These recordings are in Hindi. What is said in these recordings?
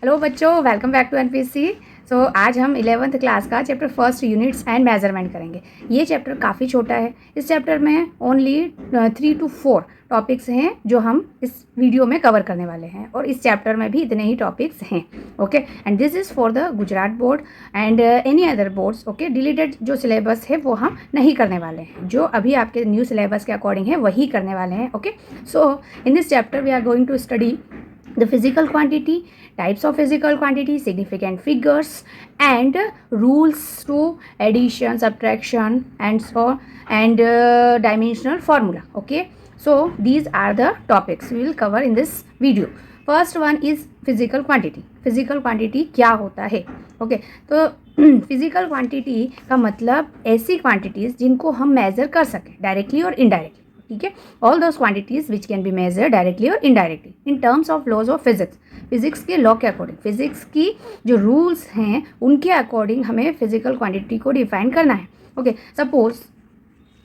हेलो बच्चों, वेलकम बैक टू एनपीएससी। सो आज हम 11th क्लास का chapter first units and measurement करेंगे। ये चैप्टर काफ़ी छोटा है। इस चैप्टर में ओनली 3 to 4 टॉपिक्स हैं जो हम इस वीडियो में कवर करने वाले हैं, और इस चैप्टर में भी इतने ही टॉपिक्स हैं। Okay, and this is for the Gujarat board and any other boards. Okay, deleted जो सिलेबस है वो हम नहीं करने वाले हैं, जो अभी आपके न्यू सिलेबस के अकॉर्डिंग है वही करने वाले हैं। Okay, so in this chapter we are going to study the physical quantity, types of physical quantity, significant figures, and rules to addition, subtraction, and so and dimensional formula. Okay, so these are the topics we will cover in this video. First one is physical quantity. physical quantity क्या होता है? Okay, तो physical quantity का मतलब ऐसी quantities जिनको हम measure कर सकें डायरेक्टली और इनडायरेक्टली। ठीक है, all those quantities which can be measure directly और indirectly in terms of laws of physics. Physics के लॉ के अकॉर्डिंग, फिजिक्स की जो रूल्स हैं उनके अकॉर्डिंग हमें फिजिकल क्वांटिटी को डिफाइन करना है। ओके, सपोज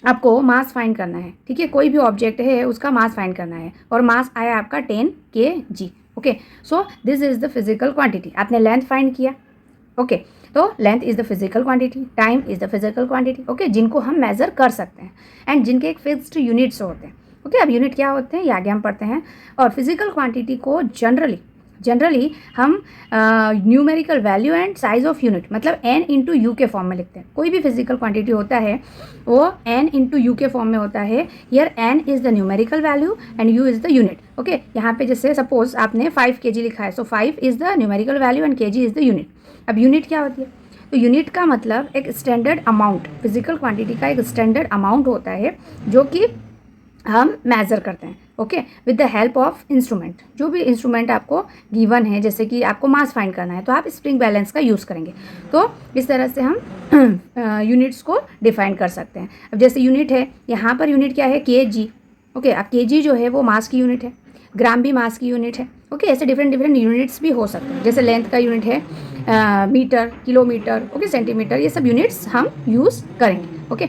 आपको मास फाइंड करना है। ठीक है, कोई भी ऑब्जेक्ट है उसका मास फाइंड करना है और मास आया आपका 10 kg। Okay, so this is the physical quantity. आपने लेंथ फाइंड किया। ओके, तो length is the physical quantity, time is the physical quantity. Okay, जिनको हम मेज़र कर सकते हैं एंड जिनके एक फिक्स्ड यूनिट्स होते हैं। ओके, अब यूनिट क्या होते हैं ये आगे हम पढ़ते हैं। और फिजिकल क्वांटिटी को जनरली हम numerical value and size of unit मतलब n इंटू यू के फॉर्म में लिखते हैं। कोई भी फिजिकल क्वांटिटी होता है वो n इंटू यू के फॉर्म में होता है। Here n is the numerical value and u is the unit. Okay, यहाँ पे जैसे सपोज आपने 5 kg लिखा है, सो 5 is the numerical value and kg is the unit. अब यूनिट क्या होती है? तो यूनिट का मतलब एक स्टैंडर्ड अमाउंट, फिजिकल क्वांटिटी का एक स्टैंडर्ड अमाउंट होता है जो कि हम मेज़र करते हैं। Okay, with the help of instrument. जो भी इंस्ट्रूमेंट आपको गिवन है, जैसे कि आपको मास फाइंड करना है तो आप स्प्रिंग बैलेंस का यूज़ करेंगे। तो इस तरह से हम यूनिट्स को डिफाइन कर सकते हैं। अब जैसे यूनिट है, यहाँ पर यूनिट क्या है? kg। ओके, अब kg जो है वो मास की यूनिट है, ग्राम भी मास की यूनिट है। ओके, ऐसे डिफरेंट यूनिट्स भी हो सकते हैं। जैसे लेंथ का यूनिट है मीटर, किलोमीटर, ओके, सेंटीमीटर, ये सब यूनिट्स हम यूज़ करेंगे। ओके,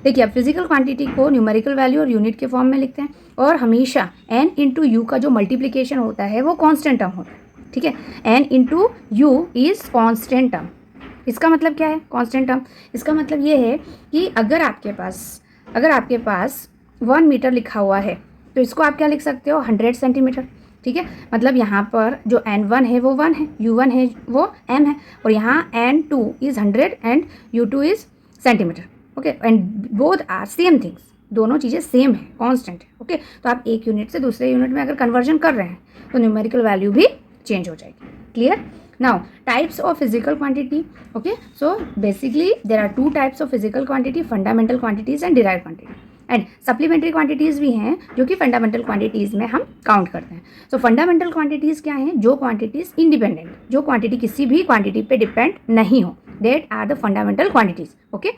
देखिए अब फिजिकल क्वांटिटी को न्यूमेरिकल वैल्यू और यूनिट के फॉर्म में लिखते हैं, और हमेशा n इंटू यू का जो मल्टीप्लिकेशन होता है वो कांस्टेंट टर्म होता है। ठीक है, n into you is constant term. इसका मतलब क्या है कांस्टेंट टर्म? इसका मतलब ये है कि अगर आपके पास 1 मीटर लिखा हुआ है तो इसको आप क्या लिख सकते हो? 100 सेंटीमीटर। ठीक है, मतलब यहाँ पर जो n1 है वो 1 है, u1 है वो m है, और यहाँ n2 is 100 and u2 is centimetre. Okay, and both are same things, दोनों चीज़ें सेम है, कांस्टेंट है। ओके, तो आप एक यूनिट से दूसरे यूनिट में अगर कन्वर्जन कर रहे हैं तो न्यूमेरिकल वैल्यू भी चेंज हो जाएगी। Clear? Now types of physical quantity. Okay, so basically there are 2 types of physical quantity, fundamental quantities and derived quantity. And supplementary quantities भी हैं जो कि फंडामेंटल क्वांटिटीज़ में हम काउंट करते हैं। सो फंडामेंटल क्वांटिटीज़ क्या हैं? जो क्वांटिटीज़ इंडिपेंडेंट, जो क्वांटिटी किसी भी क्वांटिटी पे डिपेंड नहीं हो, that are the fundamental quantities. Okay,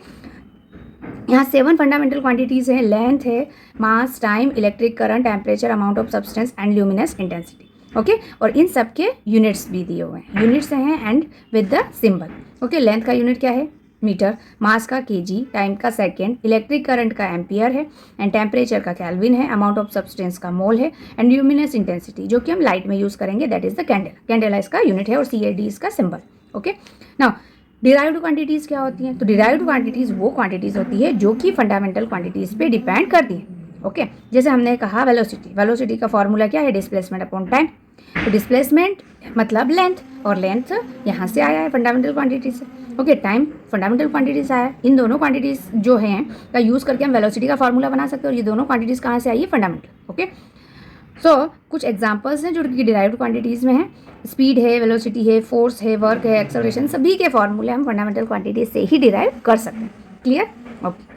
यहाँ 7 फंडामेंटल क्वांटिटीज़ हैं। लेंथ है, mass, time, electric current, temperature, amount of substance and luminous intensity. Okay, और इन सब के यूनिट्स भी दिए हुए हैं, यूनिट्स हैं and with the symbol. Okay, length का यूनिट क्या है? मीटर, मास का kg, टाइम का सेकेंड, इलेक्ट्रिक करंट का एम्पियर है, एंड टेम्परेचर का केल्विन है, अमाउंट ऑफ सब्सटेंस का मोल है, एंड ल्यूमिनस इंटेंसिटी जो कि हम लाइट में यूज़ करेंगे that is the candle. Candle इसका यूनिट है और CAD इसका symbol. Okay, now derived quantities क्या होती हैं? तो डिराइव्ड क्वांटिटीज़ वो क्वांटिटीज़ होती है जो कि फंडामेंटल क्वांटिटीज़ पे डिपेंड करती हैं। ओके, जैसे हमने कहा वेलोसिटी का फॉर्मूला क्या है? Displacement upon time. तो डिस्प्लेसमेंट मतलब लेंथ, और लेंथ यहाँ से आया है फंडामेंटल क्वांटिटी से। ओके, टाइम फंडामेंटल क्वांटिटी से आया है। इन दोनों क्वांटिटीज़ जो हैं का यूज़ करके हम वेलोसिटी का फॉर्मूला बना सकते हैं, और ये दोनों क्वांटिटीज़ कहाँ से आई है? फंडामेंटल। ओके, सो कुछ एग्जांपल्स हैं जो कि डिराइव्ड क्वांटिटीज़ में हैं। स्पीड है, वेलोसिटी है, फोर्स है, वर्क है, एक्सेलरेशन, सभी के फॉर्मूले हम फंडामेंटल क्वांटिटी से ही डिराइव कर सकते हैं। Clear? Okay,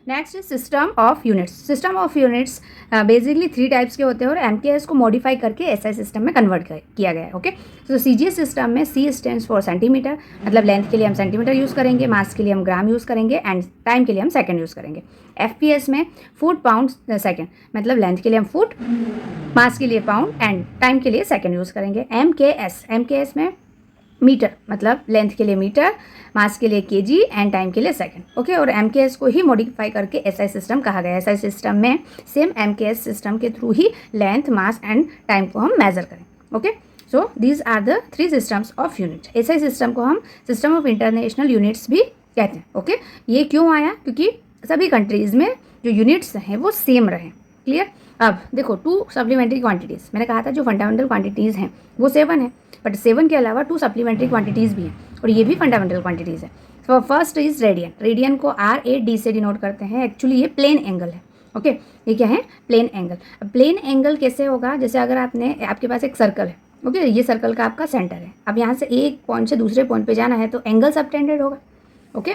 next is system of units. System of units basically 3 types के होते हैं और MKS को मॉडिफाई करके SI सिस्टम में कन्वर्ट किया गया है। ओके, तो CGS सिस्टम में C स्टैंड्स फॉर सेंटीमीटर, मतलब लेंथ के लिए हम सेंटीमीटर यूज़ करेंगे, मास के लिए हम ग्राम यूज़ करेंगे, एंड टाइम के लिए हम सेकंड यूज़ करेंगे। FPS में फुट, पाउंड, सेकंड, मतलब लेंथ के लिए हम फुट, मास के लिए पाउंड, एंड टाइम के लिए सेकंड यूज़ करेंगे। MKS में मीटर, मतलब लेंथ के लिए मीटर, मास के लिए kg एंड टाइम के लिए सेकंड। ओके, और MKS को ही मॉडिफाई करके SI सिस्टम कहा गया है। SI सिस्टम में सेम MKS सिस्टम के थ्रू ही लेंथ, मास एंड टाइम को हम मेजर करें। Okay, so these are the 3 systems of unit. ऐसे सिस्टम को हम सिस्टम ऑफ इंटरनेशनल यूनिट्स भी कहते हैं। ओके, ये क्यों आया? क्योंकि सभी कंट्रीज़ में जो यूनिट्स हैं वो सेम रहे। क्लियर? अब देखो 2 सप्लीमेंट्री क्वांटिटीज़, मैंने कहा था जो फंडामेंटल क्वांटिटीज़ हैं वो 7 है, बट 7 के अलावा 2 सप्लीमेंट्री क्वांटिटीज़ भी हैं और ये भी फंडामेंटल क्वांटिटीज़ है। So first is radian. Radian को RAD से डिनोट करते हैं। एक्चुअली ये प्लेन एंगल है। ओके, ये क्या है? Plane angle. अब प्लेन एंगल कैसे होगा? जैसे अगर आपके पास एक सर्कल है, ओके, ये सर्कल का आपका सेंटर है। अब यहाँ से एक पॉइंट से दूसरे पॉइंट पे जाना है तो एंगल सबटेंडेड होगा। ओके,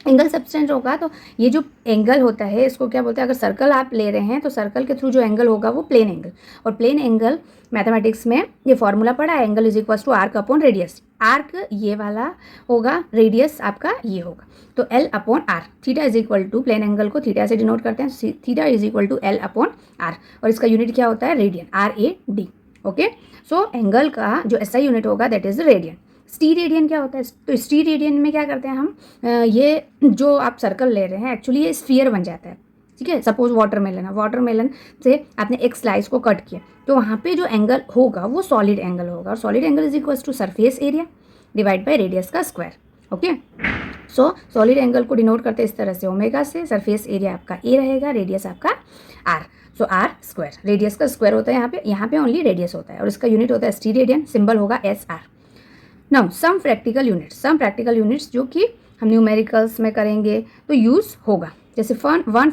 एंगल सबटेंडेड होगा तो ये जो एंगल होता है इसको क्या बोलते हैं? अगर सर्कल आप ले रहे हैं तो सर्कल के थ्रू जो एंगल होगा वो प्लेन एंगल। और प्लेन एंगल मैथमेटिक्स में ये फॉर्मूला पढ़ा है, angle is equal to arc upon radius. Arc ये वाला होगा, रेडियस आपका ये होगा, तो L upon R. Theta is equal to, plane angle को थीटा से डिनोट करते हैं, theta is equal to L upon R, और इसका यूनिट क्या होता है? Radian, RAD। Okay, so angle का जो SI यूनिट होगा दैट इज रेडियन। स्टीरेडियन क्या होता है? तो स्टीरेडियन में क्या करते हैं हम, ये जो आप सर्कल ले रहे हैं एक्चुअली ये स्फीयर बन जाता है। ठीक है, सपोज वाटरमेलन है, वाटरमेलन से आपने एक स्लाइस को कट किया तो वहाँ पे जो एंगल होगा वो सॉलिड एंगल होगा, और solid angle is equal to surface area divide by radius का square. Okay, so solid angle को डिनोट करते हैं इस तरह से ओमेगा से, सरफेस एरिया आपका A रहेगा, रेडियस आपका R, so R square, radius का स्क्वायर होता है यहाँ पे ओनली रेडियस होता है, और इसका यूनिट होता है स्टीरेडियन, सिंबल होगा SR। Now some practical units जो कि हम न्यूमेरिकल्स में करेंगे तो यूज़ होगा, जैसे 1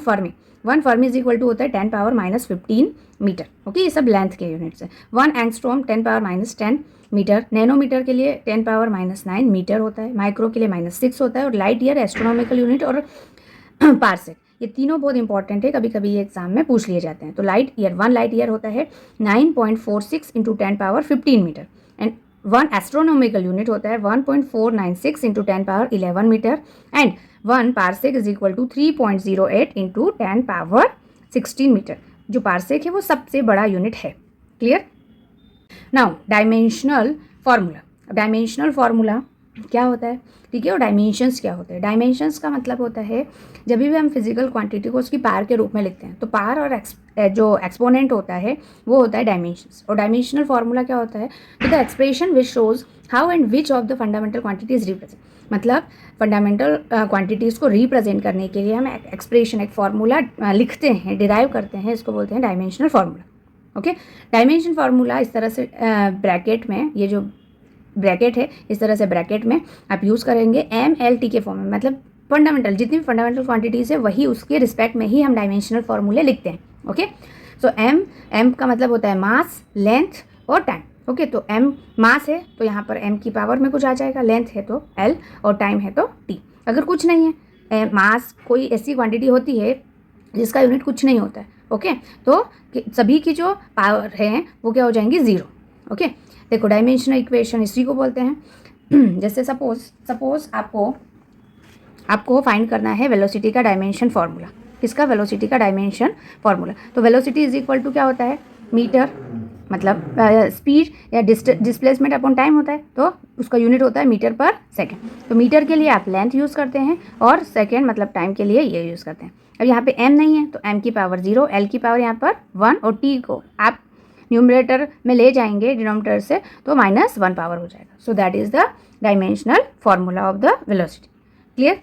फर्मी इज इक्वल टू होता है 10 पावर माइनस 15 मीटर। ओके, ये सब लेंथ के यूनिट्स हैं। 1 angstrom 10 power minus 10 metre, nanometre के लिए 10 पावर माइनस 9 मीटर होता है, माइक्रो के लिए -6 होता है, और लाइट ईयर एस्ट्रोनॉमिकल यूनिट और पार्सेक, ये तीनों बहुत इंपॉर्टेंट है, कभी कभी ये एग्जाम में पूछ लिए जाते हैं। तो लाइट ईयर, 1 लाइट ईयर होता है 9.46 into 10 power 15 metre, and 1 astronomical unit होता है 1.496 into 10 power 11 metre, and 1 parsec is equal to 3.08 into 10 power 16 metre. जो पार्सेक है वो सबसे बड़ा यूनिट है। क्लियर? नाउ डायमेंशनल फार्मूला क्या होता है? ठीक है, और डायमेंशंस क्या होते हैं? डायमेंशंस का मतलब होता है जब भी हम फिजिकल क्वांटिटी को उसकी पावर के रूप में लिखते हैं तो पावर और जो एक्सपोनेंट होता है वो होता है डायमेंशंस। और डायमेंशनल फार्मूला क्या होता है? तो the expression which shows how and which of the fundamental quantities represent, मतलब फंडामेंटल क्वांटिटीज़ को रिप्रेजेंट करने के लिए हम एक्सप्रेशन, एक फार्मूला लिखते हैं, डिराइव करते हैं, इसको बोलते हैं dimensional formula. Okay, dimension formula इस तरह से ब्रैकेट में, ये जो ब्रैकेट है इस तरह से ब्रैकेट में आप यूज़ करेंगे MLT के फॉर्म में, मतलब फंडामेंटल, जितनी भी फंडामेंटल क्वांटिटीज़ है वही उसके रिस्पेक्ट में ही हम डायमेंशनल फार्मूले लिखते हैं। ओके, सो M का मतलब होता है मास, लेंथ और टाइम। ओके, तो M मास है तो यहाँ पर M की पावर में कुछ आ जाएगा, लेंथ है तो L और टाइम है तो T। अगर कुछ नहीं है, मास कोई ऐसी क्वांटिटी होती है जिसका यूनिट कुछ नहीं होता है, ओके, तो सभी की जो पावर है वो क्या हो जाएंगी? 0। ओके, देखो डायमेंशनल इक्वेशन इसी को बोलते हैं। जैसे सपोज आपको फाइंड करना है वेलोसिटी का डायमेंशन फार्मूला। किसका? वेलोसिटी का डायमेंशन फार्मूला। तो वेलोसिटी इज इक्वल टू क्या होता है? मीटर, मतलब स्पीड या डिस्प्लेसमेंट अपॉन टाइम होता है, तो उसका यूनिट होता है मीटर पर सेकेंड। तो मीटर के लिए आप लेंथ यूज़ करते हैं और सेकेंड मतलब टाइम के लिए ये यूज़ करते हैं। अब यहाँ पे m नहीं है तो m की पावर 0, l की पावर यहाँ पर 1, और t को आप न्यूमरेटर में ले जाएंगे डिनोमिनेटर से तो -1 पावर हो जाएगा। So that is the dimensional formula of the velocity. Clear?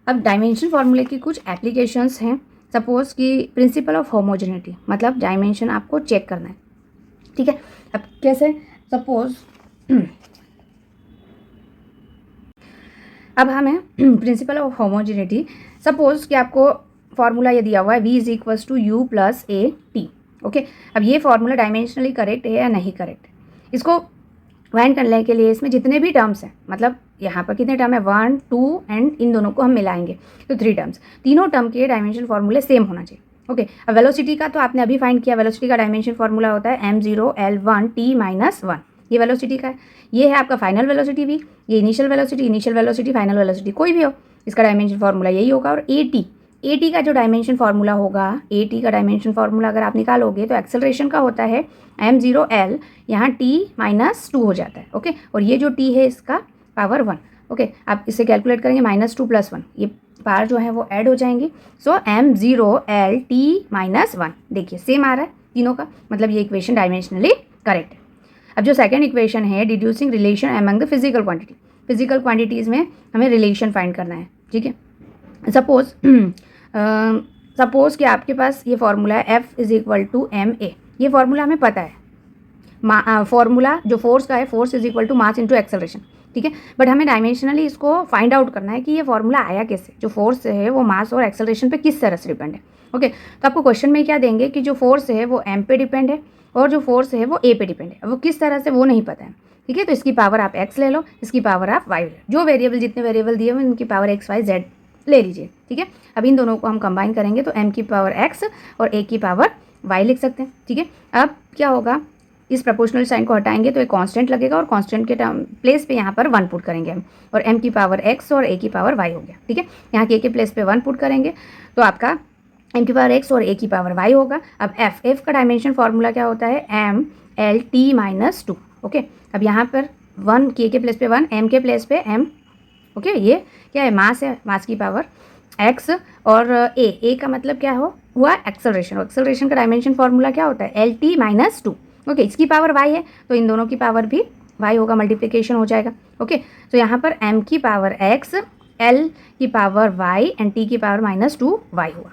अब डायमेंशन फार्मूले की कुछ एप्लीकेशंस हैं। सपोज कि प्रिंसिपल ऑफ होमोजेनिटी, मतलब डायमेंशन आपको चेक करना है। ठीक है, अब कैसे? सपोज अब हमें प्रिंसिपल ऑफ होमोजेनिटी, सपोज कि आपको फार्मूला ये दिया हुआ है v is equals to u plus A T. Okay, अब ये फार्मूला डायमेंशनली करेक्ट है या नहीं करेक्ट, इसको फाइंड करने के लिए इसमें जितने भी टर्म्स हैं, मतलब यहाँ पर कितने टर्म है? 1, 2 एंड इन दोनों को हम मिलाएंगे तो 3 टर्म्स, तीनों टर्म के डायमेंशन फार्मूले सेम होना चाहिए। ओके, अब वेलोसिटी का तो आपने अभी फाइंड किया, वेलोसिटी का डायमेंशन फार्मूला होता है m0 L1 t माइनस 1, ये वेलोसिटी का है। ये है आपका फाइनल वेलोसिटी भी, ये इनिशियल वेलोसिटी फाइनल वेलोसिटी कोई भी हो, इसका डायमेंशन फार्मूला यही होगा। और AT का जो डायमेंशन फार्मूला होगा, AT का डायमेंशन फार्मूला अगर आप निकालोगे तो एक्सेलरेशन का होता है m0 L, यहाँ t माइनस 2 हो जाता है। ओके, और ये जो t है इसका पावर 1। ओके, आप इसे कैलकुलेट करेंगे -2 + 1, ये पावर जो है वो ऐड हो जाएंगी। सो m0 L t माइनस 1, देखिए सेम आ रहा है तीनों का, मतलब ये इक्वेशन डायमेंशनली करेक्ट है। अब जो सेकंड इक्वेशन है, deducing relation among the physical quantity, physical quantities में हमें रिलेशन फाइंड करना है, ठीक है। सपोज कि आपके पास ये फार्मूला है F is equal to ma, ये फार्मूला हमें पता है, फार्मूला जो फोर्स का है, force is equal to mass into acceleration, ठीक है। बट हमें डायमेंशनली इसको फाइंड आउट करना है कि ये फार्मूला आया कैसे, जो फोर्स है वो मास और एक्सेलरेशन पे किस तरह से डिपेंड है, ओके। तो आपको क्वेश्चन में क्या देंगे कि जो फोर्स है वो m पे डिपेंड है और जो फोर्स है वो a पे डिपेंड है, वो किस तरह से वो नहीं पता है, ठीक है। तो इसकी पावर आप x ले लो, इसकी पावर आप y ले लो, जो वेरिएबल जितने वेरिएबल दिए हुए उनकी पावर x y z ले लीजिए, ठीक है। अब इन दोनों को हम कंबाइन करेंगे तो m की पावर x और a की पावर y लिख सकते हैं, ठीक है। अब क्या होगा, इस प्रपोर्शनल साइन को हटाएंगे तो एक कांस्टेंट लगेगा और कांस्टेंट के प्लेस पे यहाँ पर 1 पुट करेंगे हम, और m की पावर x और a की पावर y हो गया, ठीक है। यहाँ के प्लेस पे 1 पुट करेंगे तो आपका m की पावर x और a की पावर y होगा। अब f का डायमेंशन फार्मूला क्या होता है, m l t minus 2, okay. अब यहाँ पर 1 के प्लेस पे 1, m के प्लेस पे m, ओके। ये क्या है, मास है, मास की पावर x और a का मतलब क्या हुआ एक्सेलरेशन, एक्सेलरेशन का डायमेंशन फार्मूला क्या होता है, एल टी माइनस 2, ओके। इसकी पावर y है तो इन दोनों की पावर भी y होगा, मल्टीप्लिकेशन हो जाएगा, ओके। तो यहाँ पर m की पावर x, l की पावर y एंड t की पावर माइनस 2 y हुआ,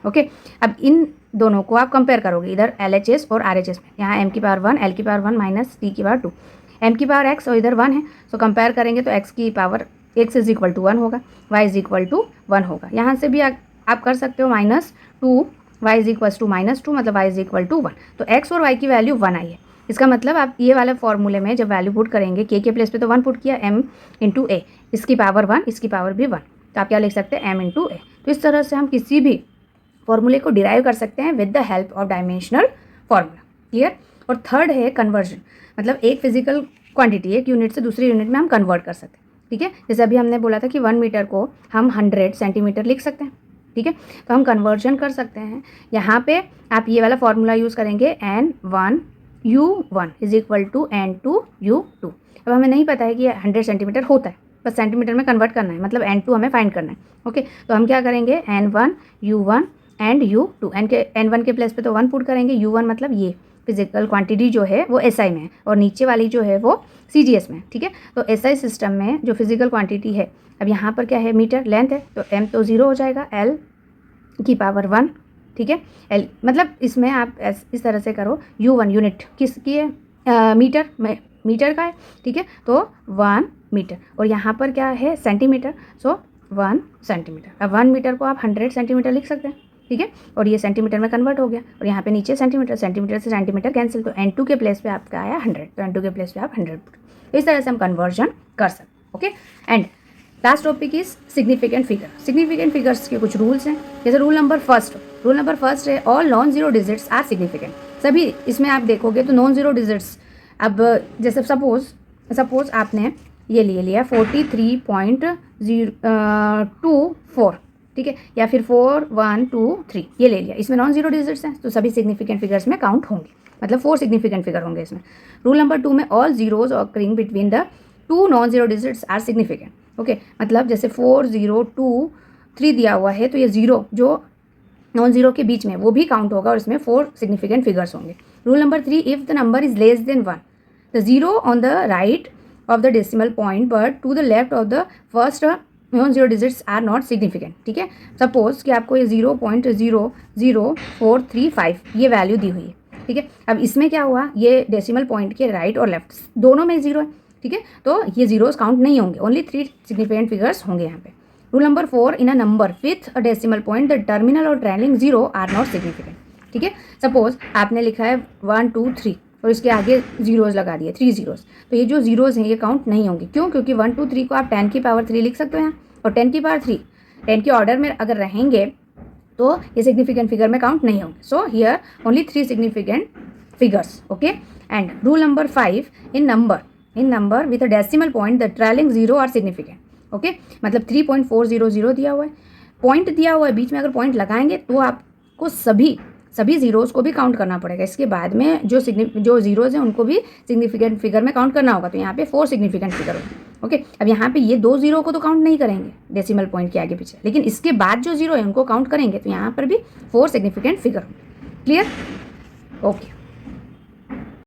ओके। अब इन दोनों को आप कंपेयर करोगे इधर LHS और RHS में, यहाँ m की पावर 1, l की पावर 1 माइनस t की पावर 2, m की पावर x और इधर 1 है, सो कंपेयर करेंगे तो x की power x is equal to 1 होगा, y इज इक्वल टू 1 होगा। यहाँ से भी आप कर सकते हो -2, y इज इक्वल टू -2, मतलब y इज इक्वल टू 1। तो x और y की वैल्यू 1 आई है, इसका मतलब आप ये वाले फॉर्मूले में जब वैल्यू पुट करेंगे, के प्लेस पे तो 1 पुट किया, m इंटू a, इसकी पावर 1, इसकी पावर भी 1, तो आप क्या लिख सकते हैं, m इंटू a। तो इस तरह से हम किसी भी फॉर्मूले को डिराइव कर सकते हैं with the help of dimensional formula, clear. और थर्ड है कन्वर्जन, मतलब एक फिजिकल क्वांटिटी एक यूनिट से दूसरी यूनिट में हम कन्वर्ट कर सकते हैं, ठीक है। जैसे अभी हमने बोला था कि 1 मीटर को हम 100 सेंटीमीटर लिख सकते हैं, ठीक है। तो हम कन्वर्जन कर सकते हैं, यहाँ पे आप ये वाला फॉर्मूला यूज़ करेंगे, n1 u1 is equal to n2 u2। अब हमें नहीं पता है कि 100 सेंटीमीटर होता है, बस सेंटीमीटर में कन्वर्ट करना है, मतलब n2 हमें फाइंड करना है, ओके। तो हम क्या करेंगे, n1 u1 and u2, n1 के प्लेस पे तो 1 पुट करेंगे, u1 मतलब ये फिजिकल क्वांटिटी जो है वो SI में है और नीचे वाली जो है वो CGS में, ठीक है। तो SI सिस्टम में जो फिजिकल क्वांटिटी है, अब यहाँ पर क्या है, मीटर लेंथ है तो m तो 0 हो जाएगा, l की पावर 1, ठीक है। l मतलब इसमें आप इस तरह से करो, u1 यूनिट किसकी है, मीटर में, मीटर का है, ठीक है। तो 1 मीटर और यहाँ पर क्या है, सेंटीमीटर, सो 1 सेंटीमीटर। अब 1 मीटर को आप 100 सेंटीमीटर लिख सकते हैं, ठीक है। और ये सेंटीमीटर में कन्वर्ट हो गया और यहाँ पे नीचे सेंटीमीटर, सेंटीमीटर से सेंटीमीटर कैंसिल, तो n2 के प्लेस पे आपका आया 100, तो n2 के प्लेस पे आप 100 पुट। इस तरह से हम कन्वर्जन कर सकते हैं, okay. And last topic is significant figure. Significant figures के कुछ रूल्स हैं, जैसे रूल नंबर फर्स्ट है all non zero digits are significant. सभी इसमें आप देखोगे तो नॉन जीरो डिजिट्स, अब जैसे सपोज आपने ये लिया 43.024, ठीक है, या फिर 4 1 2 3 ये ले लिया, इसमें नॉन जीरो डिजिट्स हैं तो सभी सिग्निफिकेंट फिगर्स में काउंट होंगे, मतलब 4 सिग्निफिकेंट फिगर होंगे इसमें। रूल नंबर 2 में all zeros occurring between the 2 non zero digits are significant, okay. मतलब जैसे 4 0 2 3 दिया हुआ है तो ये जीरो जो नॉन जीरो के बीच में वो भी काउंट होगा और इसमें 4 सिग्निफिकेंट फिगर्स होंगे। Rule number 3, if the number is less than 1, the zero on the right of the decimal point but to the left of the first non zero digits are not significant, ठीक है। सपोज कि आपको ये 0.00435 ये वैल्यू दी हुई है, ठीक है। अब इसमें क्या हुआ, ये डेसिमल पॉइंट के राइट और लेफ्ट दोनों में जीरो है, ठीक है, तो ये जीरोस काउंट नहीं होंगे, ओनली 3 सिग्निफिकेंट फिगर्स होंगे यहाँ पे। Rule number 4, in a number with a decimal point the terminal और trailing zero are not significant, ठीक है। सपोज आपने लिखा है 1 2 3 और इसके आगे जीरोज़ लगा दिए, 3 जीरोज़, तो ये जो जीरोज़ हैं ये काउंट नहीं होंगे, क्यों, क्योंकि 1 2 3 को आप 10 की पावर 3 लिख सकते हो यहाँ, और 10 की पावर 3 10 के ऑर्डर में अगर रहेंगे तो ये सिग्निफिकेंट फिगर में काउंट नहीं होंगे। So here only 3 significant figures, okay. And rule number 5, in number with a decimal point the trailing zero are significant, okay. मतलब 3.400 दिया हुआ है, पॉइंट दिया हुआ है, बीच में अगर पॉइंट लगाएंगे तो आपको सभी जीरोज़ को भी काउंट करना पड़ेगा, इसके बाद में जो जीरोज़ हैं उनको भी सिग्निफिकेंट फिगर में काउंट करना होगा, तो यहाँ पे 4 सिग्निफिकेंट फिगर होंगे, ओके। अब यहाँ पे ये 2 जीरो को तो काउंट नहीं करेंगे डेसिमल पॉइंट के आगे पीछे, लेकिन इसके बाद जो जीरो है उनको काउंट करेंगे, तो यहाँ पर भी 4 सिग्निफिकेंट फिगर होंगे, क्लियर, ओके।